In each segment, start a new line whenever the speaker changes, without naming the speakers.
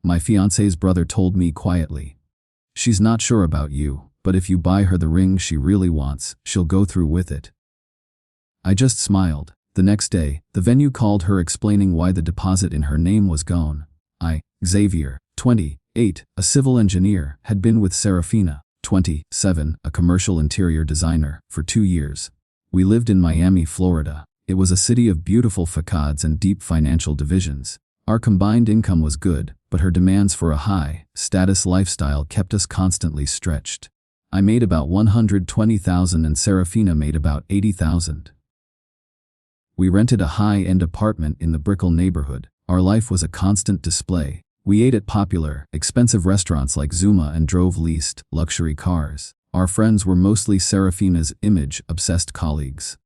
my fiancé's brother told me quietly. She's not sure about you, but if you buy her the ring she really wants, she'll go through with it. I just smiled. The next day, the venue called her explaining why the deposit in her name was gone. Xavier, 28, a civil engineer, had been with Serafina, 27, a commercial interior designer, for 2 years. We lived in Miami, Florida. It was a city of beautiful facades and deep financial divisions. Our combined income was good, but her demands for a high-status lifestyle kept us constantly stretched. I made about $120,000 and Serafina made about $80,000. We rented a high-end apartment in the Brickell neighborhood. Our life was a constant display. We ate at popular, expensive restaurants like Zuma and drove leased, luxury cars. Our friends were mostly Serafina's image-obsessed colleagues.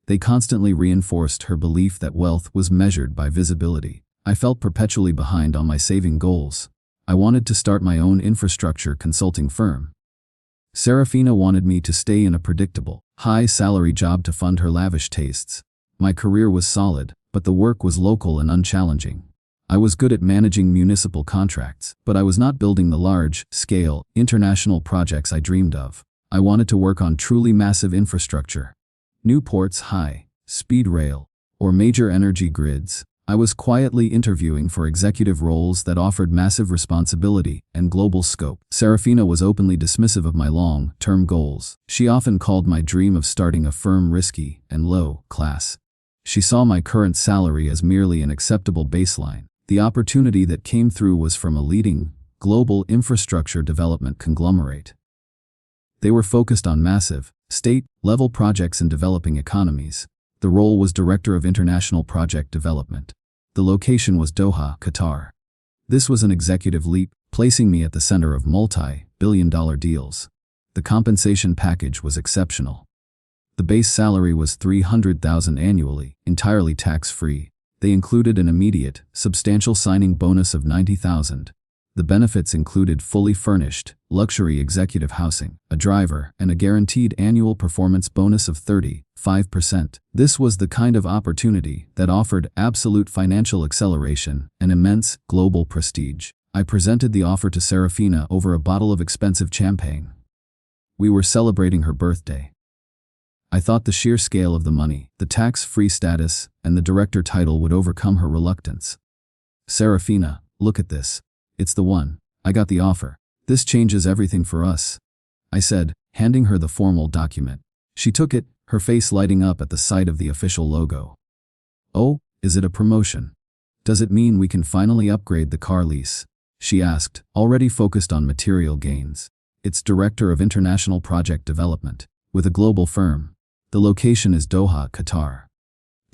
They constantly reinforced her belief that wealth was measured by visibility. I felt perpetually behind on my saving goals. I wanted to start my own infrastructure consulting firm. Serafina wanted me to stay in a predictable, high-salary job to fund her lavish tastes. My career was solid, but the work was local and unchallenging. I was good at managing municipal contracts, but I was not building the large-scale, international projects I dreamed of. I wanted to work on truly massive infrastructure. New ports, high-speed rail, or major energy grids. I was quietly interviewing for executive roles that offered massive responsibility and global scope. Serafina was openly dismissive of my long-term goals. She often called my dream of starting a firm risky and low-class. She saw my current salary as merely an acceptable baseline. The opportunity that came through was from a leading, global infrastructure development conglomerate. They were focused on massive, state-level projects in developing economies. The role was Director of International Project Development. The location was Doha, Qatar. This was an executive leap, placing me at the center of multi-billion-dollar deals. The compensation package was exceptional. The base salary was $300,000 annually, entirely tax-free. They included an immediate, substantial signing bonus of $90,000. The benefits included fully furnished, luxury executive housing, a driver, and a guaranteed annual performance bonus of 35%. This was the kind of opportunity that offered absolute financial acceleration and immense global prestige. I presented the offer to Serafina over a bottle of expensive champagne. We were celebrating her birthday. I thought the sheer scale of the money, the tax-free status, and the director title would overcome her reluctance. "Serafina, look at this. It's the one. I got the offer. This changes everything for us," I said, handing her the formal document. She took it, her face lighting up at the sight of the official logo. "Oh, is it a promotion? Does it mean we can finally upgrade the car lease?" she asked, already focused on material gains. "It's Director of International Project Development, with a global firm. The location is Doha, Qatar."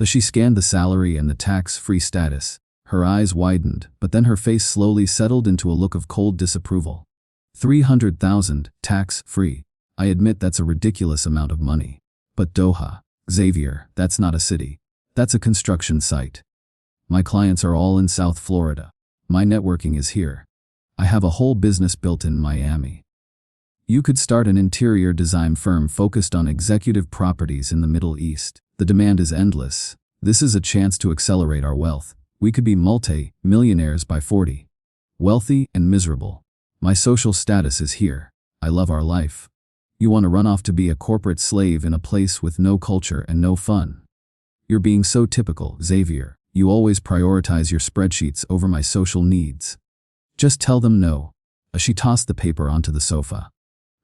She scanned the salary and the tax-free status. Her eyes widened, but then her face slowly settled into a look of cold disapproval. $300,000, tax-free. I admit that's a ridiculous amount of money. But Doha, Xavier, that's not a city. That's a construction site. My clients are all in South Florida. My networking is here. I have a whole business built in Miami. You could start an interior design firm focused on executive properties in the Middle East. The demand is endless. This is a chance to accelerate our wealth. We could be multi-millionaires by 40. Wealthy and miserable. My social status is here. I love our life. You want to run off to be a corporate slave in a place with no culture and no fun. You're being so typical, Xavier. You always prioritize your spreadsheets over my social needs. Just tell them no." She tossed the paper onto the sofa.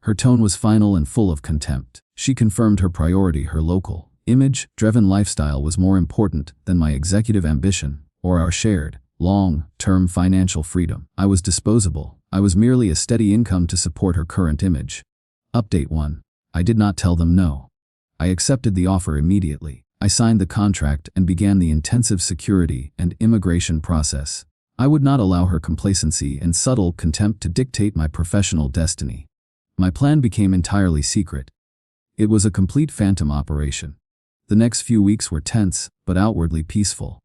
Her tone was final and full of contempt. She confirmed her priority, her local, image-driven lifestyle was more important than my executive ambition or our shared, long-term financial freedom. I was disposable. I was merely a steady income to support her current image. Update 1. I did not tell them no. I accepted the offer immediately. I signed the contract and began the intensive security and immigration process. I would not allow her complacency and subtle contempt to dictate my professional destiny. My plan became entirely secret. It was a complete phantom operation. The next few weeks were tense, but outwardly peaceful.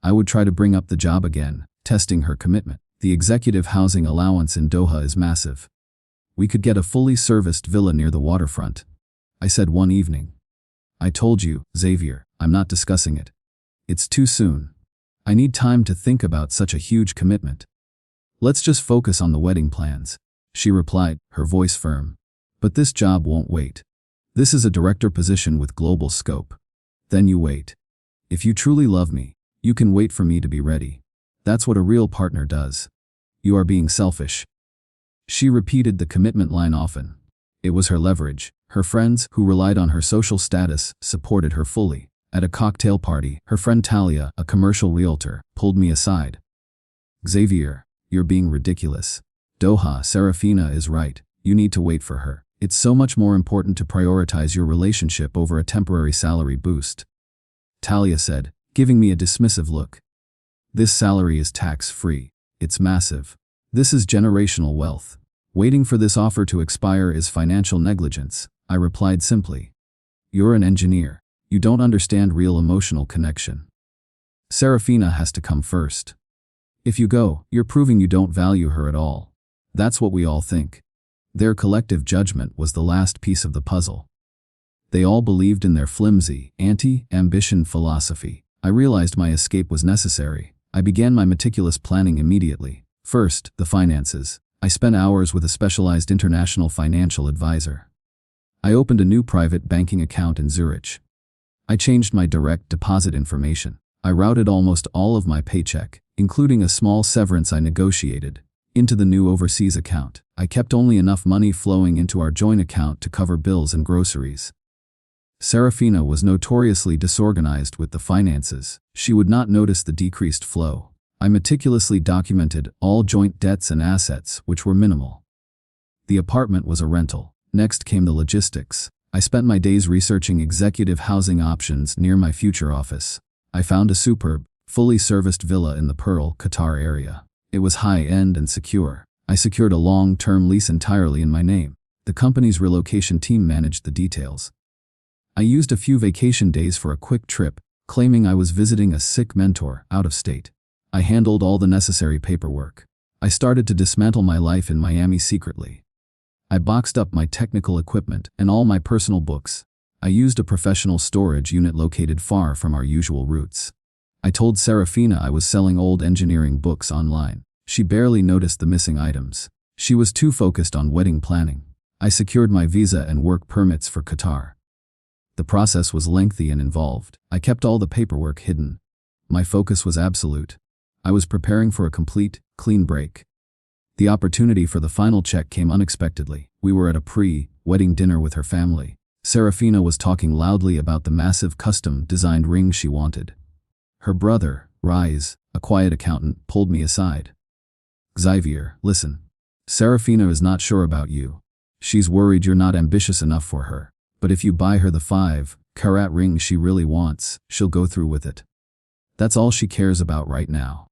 I would try to bring up the job again, testing her commitment. The executive housing allowance in Doha is massive. We could get a fully serviced villa near the waterfront, I said one evening. "I told you, Xavier, I'm not discussing it. It's too soon. I need time to think about such a huge commitment." Let's just focus on the wedding plans, she replied, her voice firm. But this job won't wait. This is a director position with global scope. Then you wait. If you truly love me, you can wait for me to be ready. That's what a real partner does. You are being selfish. She repeated the commitment line often. It was her leverage. Her friends, who relied on her social status, supported her fully. At a cocktail party, her friend Talia, a commercial realtor, pulled me aside. Xavier, you're being ridiculous. Doha, Serafina is right. You need to wait for her. It's so much more important to prioritize your relationship over a temporary salary boost. Talia said, giving me a dismissive look. This salary is tax-free. It's massive. This is generational wealth. Waiting for this offer to expire is financial negligence, I replied simply. You're an engineer. You don't understand real emotional connection. Serafina has to come first. If you go, you're proving you don't value her at all. That's what we all think. Their collective judgment was the last piece of the puzzle. They all believed in their flimsy, anti-ambition philosophy. I realized my escape was necessary. I began my meticulous planning immediately. First, the finances. I spent hours with a specialized international financial advisor. I opened a new private banking account in Zurich. I changed my direct deposit information. I routed almost all of my paycheck, including a small severance I negotiated, into the new overseas account. I kept only enough money flowing into our joint account to cover bills and groceries. Serafina was notoriously disorganized with the finances. She would not notice the decreased flow. I meticulously documented all joint debts and assets, which were minimal. The apartment was a rental. Next came the logistics. I spent my days researching executive housing options near my future office. I found a superb, fully serviced villa in the Pearl, Qatar area. It was high-end and secure. I secured a long-term lease entirely in my name. The company's relocation team managed the details. I used a few vacation days for a quick trip, claiming I was visiting a sick mentor out of state. I handled all the necessary paperwork. I started to dismantle my life in Miami secretly. I boxed up my technical equipment and all my personal books. I used a professional storage unit located far from our usual routes. I told Serafina I was selling old engineering books online. She barely noticed the missing items. She was too focused on wedding planning. I secured my visa and work permits for Qatar. The process was lengthy and involved. I kept all the paperwork hidden. My focus was absolute. I was preparing for a complete, clean break. The opportunity for the final check came unexpectedly. We were at a pre-wedding dinner with her family. Serafina was talking loudly about the massive custom-designed ring she wanted. Her brother, Rise, a quiet accountant, pulled me aside. Xavier, listen. Serafina is not sure about you. She's worried you're not ambitious enough for her. But if you buy her the 5-carat ring she really wants, she'll go through with it. That's all she cares about right now.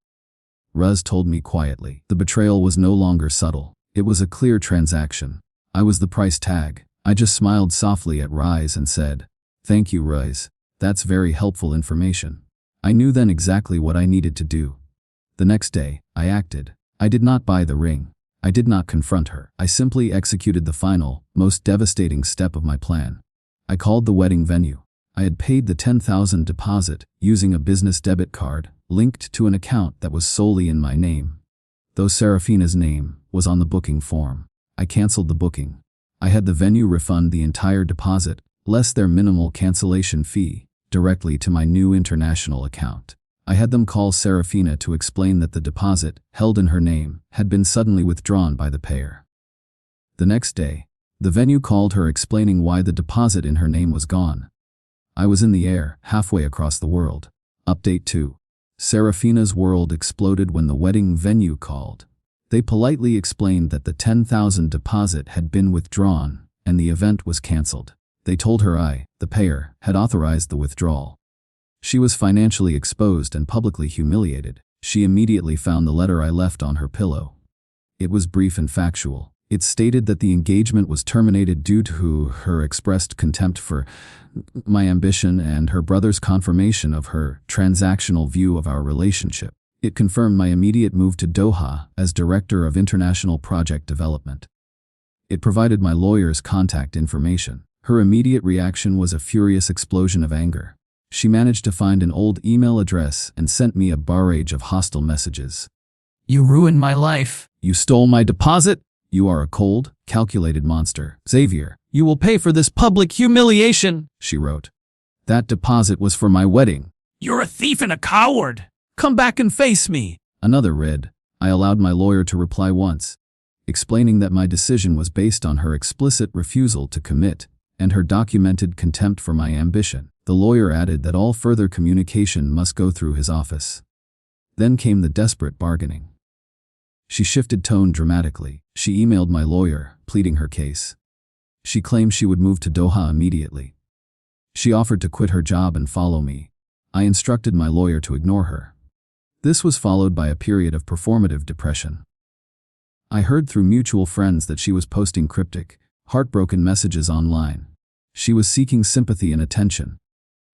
Ruz told me quietly. The betrayal was no longer subtle. It was a clear transaction. I was the price tag. I just smiled softly at Rise and said, "Thank you, Ruz. That's very helpful information." I knew then exactly what I needed to do. The next day, I acted. I did not buy the ring. I did not confront her. I simply executed the final, most devastating step of my plan. I called the wedding venue. I had paid the 10,000 deposit using a business debit card linked to an account that was solely in my name. Though Serafina's name was on the booking form, I canceled the booking. I had the venue refund the entire deposit, less their minimal cancellation fee, directly to my new international account. I had them call Serafina to explain that the deposit, held in her name, had been suddenly withdrawn by the payer. The next day, the venue called her explaining why the deposit in her name was gone. I was in the air, halfway across the world. Update 2. Serafina's world exploded when the wedding venue called. They politely explained that the 10,000 deposit had been withdrawn, and the event was cancelled. They told her I, the payer, had authorized the withdrawal. She was financially exposed and publicly humiliated. She immediately found the letter I left on her pillow. It was brief and factual. It stated that the engagement was terminated due to her expressed contempt for my ambition and her brother's confirmation of her transactional view of our relationship. It confirmed my immediate move to Doha as Director of International Project Development. It provided my lawyer's contact information. Her immediate reaction was a furious explosion of anger. She managed to find an old email address and sent me a barrage of hostile messages.
You ruined my life.
You stole my deposit? You are a cold, calculated monster. Xavier, you will pay for this public humiliation, she wrote. That deposit was for my wedding.
You're a thief and a coward. Come back and face me.
Another read. I allowed my lawyer to reply once, explaining that my decision was based on her explicit refusal to commit and her documented contempt for my ambition. The lawyer added that all further communication must go through his office. Then came the desperate bargaining. She shifted tone dramatically. She emailed my lawyer, pleading her case. She claimed she would move to Doha immediately. She offered to quit her job and follow me. I instructed my lawyer to ignore her. This was followed by a period of performative depression. I heard through mutual friends that she was posting cryptic, heartbroken messages online. She was seeking sympathy and attention.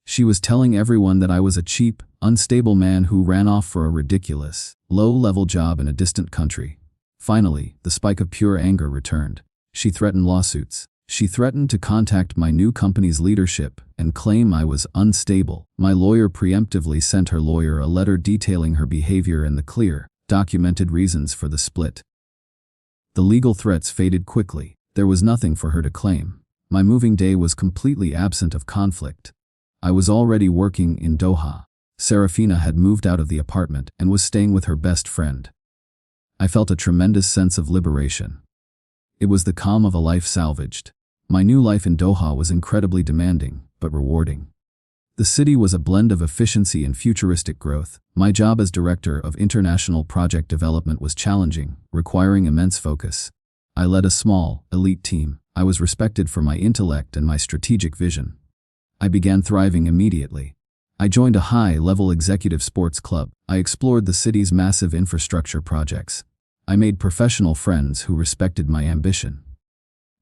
She was telling everyone that I was a cheap, unstable man who ran off for a ridiculous, low-level job in a distant country. Finally, the spike of pure anger returned. She threatened lawsuits. She threatened to contact my new company's leadership and claim I was unstable. My lawyer preemptively sent her lawyer a letter detailing her behavior and the clear, documented reasons for the split. The legal threats faded quickly. There was nothing for her to claim. My moving day was completely absent of conflict. I was already working in Doha. Serafina had moved out of the apartment and was staying with her best friend. I felt a tremendous sense of liberation. It was the calm of a life salvaged. My new life in Doha was incredibly demanding, but rewarding. The city was a blend of efficiency and futuristic growth. My job as director of international project development was challenging, requiring immense focus. I led a small, elite team. I was respected for my intellect and my strategic vision. I began thriving immediately. I joined a high-level executive sports club. I explored the city's massive infrastructure projects. I made professional friends who respected my ambition.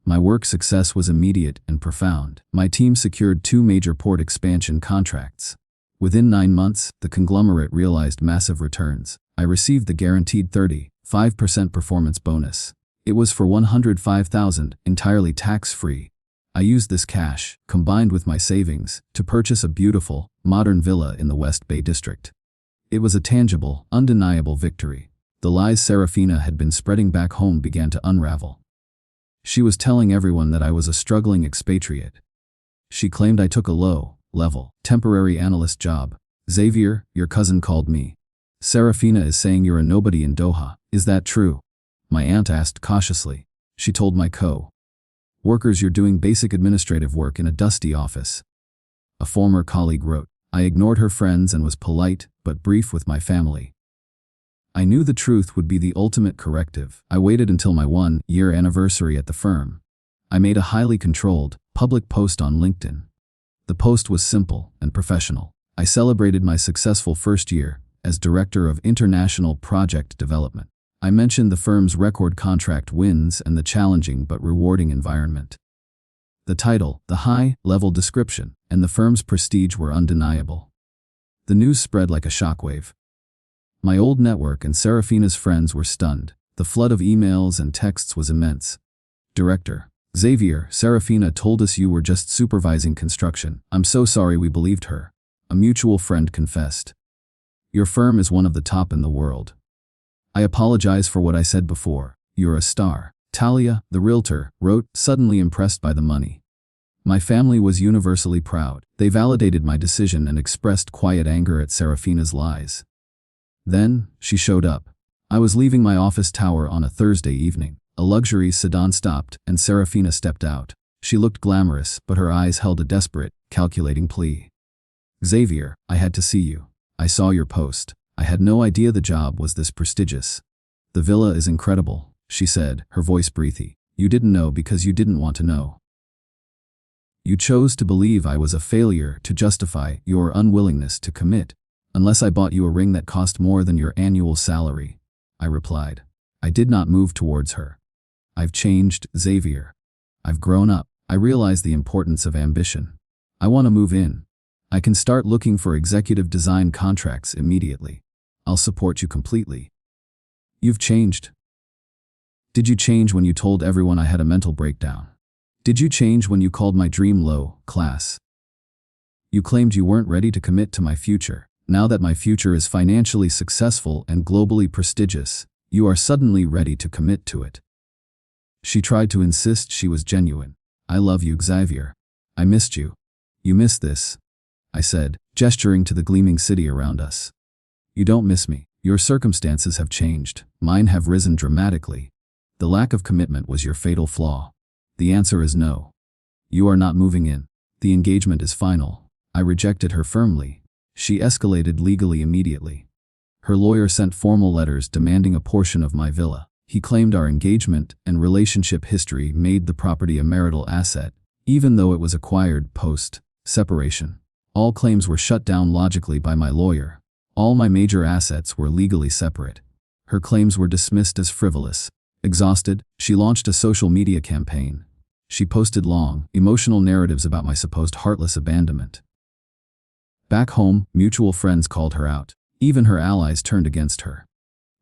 My work success was immediate and profound. My team secured 2 major port expansion contracts. Within 9 months, the conglomerate realized massive returns. I received the guaranteed 35% performance bonus. It was for $105,000, entirely tax-free. I used this cash, combined with my savings, to purchase a beautiful, modern villa in the West Bay district. It was a tangible, undeniable victory. The lies Serafina had been spreading back home began to unravel. She was telling everyone that I was a struggling expatriate. She claimed I took a low-level, temporary analyst job. Xavier, your cousin called me. Serafina is saying you're a nobody in Doha. Is that true? My aunt asked cautiously. She told my co-workers you're doing basic administrative work in a dusty office. A former colleague wrote. I ignored her friends and was polite, but brief with my family. I knew the truth would be the ultimate corrective. I waited until my 1-year anniversary at the firm. I made a highly controlled, public post on LinkedIn. The post was simple and professional. I celebrated my successful first year as Director of International Project Development. I mentioned the firm's record contract wins and the challenging but rewarding environment. The title, the high-level description, and the firm's prestige were undeniable. The news spread like a shockwave. My old network and Serafina's friends were stunned. The flood of emails and texts was immense. Director Xavier, Serafina told us you were just supervising construction. I'm so sorry we believed her. A mutual friend confessed. Your firm is one of the top in the world. I apologize for what I said before. You're a star. Talia, the realtor, wrote, suddenly impressed by the money. My family was universally proud. They validated my decision and expressed quiet anger at Serafina's lies. Then, she showed up. I was leaving my office tower on a Thursday evening. A luxury sedan stopped, and Serafina stepped out. She looked glamorous, but her eyes held a desperate, calculating plea. Xavier, I had to see you. I saw your post. I had no idea the job was this prestigious. The villa is incredible, she said, her voice breathy. You didn't know because you didn't want to know. You chose to believe I was a failure to justify your unwillingness to commit. Unless I bought you a ring that cost more than your annual salary, I replied. I did not move towards her. I've changed, Xavier. I've grown up. I realize the importance of ambition. I want to move in. I can start looking for executive design contracts immediately. I'll support you completely. You've changed. Did you change when you told everyone I had a mental breakdown? Did you change when you called my dream low class? You claimed you weren't ready to commit to my future. Now that my future is financially successful and globally prestigious, you are suddenly ready to commit to it." She tried to insist she was genuine. "I love you, Xavier. I missed you." "You miss this," I said, gesturing to the gleaming city around us. "You don't miss me. Your circumstances have changed. Mine have risen dramatically. The lack of commitment was your fatal flaw. The answer is no. You are not moving in. The engagement is final." I rejected her firmly. She escalated legally immediately. Her lawyer sent formal letters demanding a portion of my villa. He claimed our engagement and relationship history made the property a marital asset, even though it was acquired post-separation. All claims were shut down logically by my lawyer. All my major assets were legally separate. Her claims were dismissed as frivolous. Exhausted, she launched a social media campaign. She posted long, emotional narratives about my supposed heartless abandonment. Back home, mutual friends called her out. Even her allies turned against her.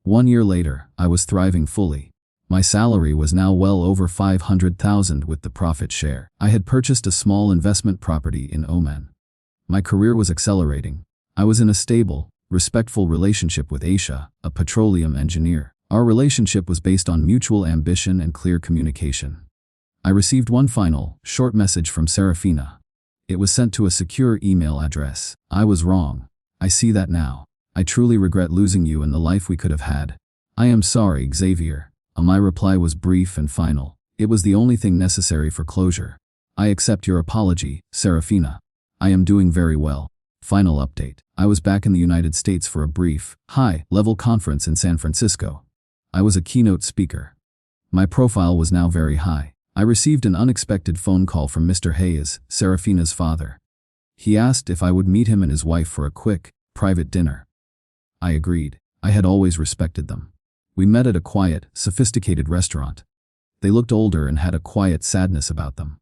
1 year later, I was thriving fully. My salary was now well over $500,000 with the profit share. I had purchased a small investment property in Oman. My career was accelerating. I was in a stable, respectful relationship with Aisha, a petroleum engineer. Our relationship was based on mutual ambition and clear communication. I received one final, short message from Serafina. It was sent to a secure email address. "I was wrong. I see that now. I truly regret losing you and the life we could have had. I am sorry, Xavier." My reply was brief and final. It was the only thing necessary for closure. "I accept your apology, Serafina. I am doing very well." Final update. I was back in the United States for a brief, high-level conference in San Francisco. I was a keynote speaker. My profile was now very high. I received an unexpected phone call from Mr. Hayes, Serafina's father. He asked if I would meet him and his wife for a quick, private dinner. I agreed. I had always respected them. We met at a quiet, sophisticated restaurant. They looked older and had a quiet sadness about them.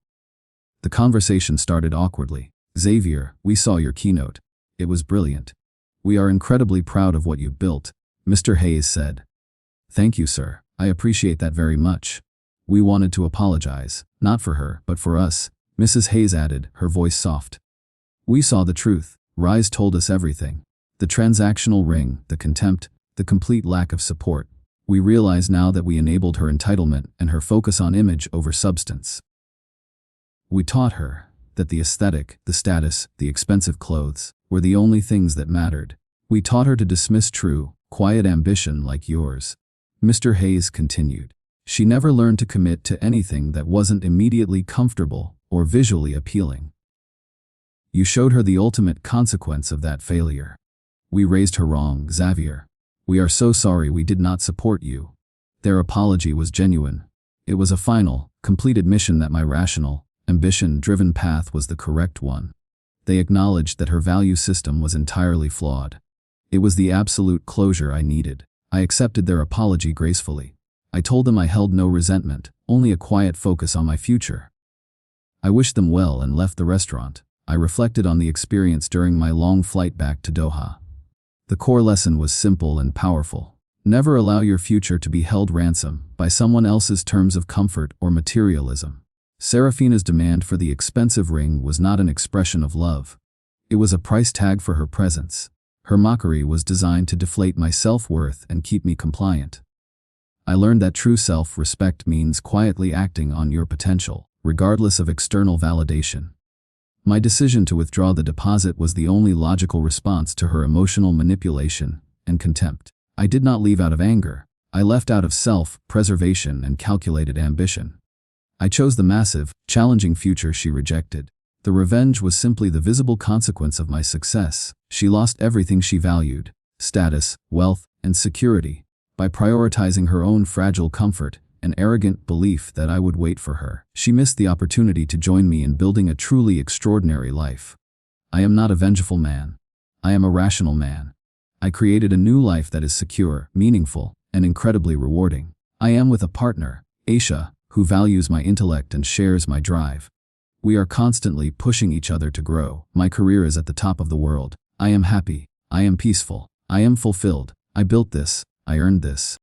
The conversation started awkwardly. "Xavier, we saw your keynote. It was brilliant. We are incredibly proud of what you built," Mr. Hayes said. "Thank you, sir. I appreciate that very much. We wanted to apologize, not for her, but for us," Mrs. Hayes added, her voice soft. "We saw the truth. Rise told us everything. The transactional ring, the contempt, the complete lack of support. We realize now that we enabled her entitlement and her focus on image over substance. We taught her that the aesthetic, the status, the expensive clothes were the only things that mattered. We taught her to dismiss true, quiet ambition like yours," Mr. Hayes continued. "She never learned to commit to anything that wasn't immediately comfortable or visually appealing. You showed her the ultimate consequence of that failure. We raised her wrong, Xavier. We are so sorry we did not support you." Their apology was genuine. It was a final, complete admission that my rational, ambition-driven path was the correct one. They acknowledged that her value system was entirely flawed. It was the absolute closure I needed. I accepted their apology gracefully. I told them I held no resentment, only a quiet focus on my future. I wished them well and left the restaurant. I reflected on the experience during my long flight back to Doha. The core lesson was simple and powerful. Never allow your future to be held ransom by someone else's terms of comfort or materialism. Serafina's demand for the expensive ring was not an expression of love. It was a price tag for her presence. Her mockery was designed to deflate my self-worth and keep me compliant. I learned that true self-respect means quietly acting on your potential, regardless of external validation. My decision to withdraw the deposit was the only logical response to her emotional manipulation and contempt. I did not leave out of anger. I left out of self-preservation and calculated ambition. I chose the massive, challenging future she rejected. The revenge was simply the visible consequence of my success. She lost everything she valued: status, wealth, and security. By prioritizing her own fragile comfort, an arrogant belief that I would wait for her, she missed the opportunity to join me in building a truly extraordinary life. I am not a vengeful man. I am a rational man. I created a new life that is secure, meaningful, and incredibly rewarding. I am with a partner, Aisha, who values my intellect and shares my drive. We are constantly pushing each other to grow. My career is at the top of the world. I am happy. I am peaceful. I am fulfilled. I built this. I earned this.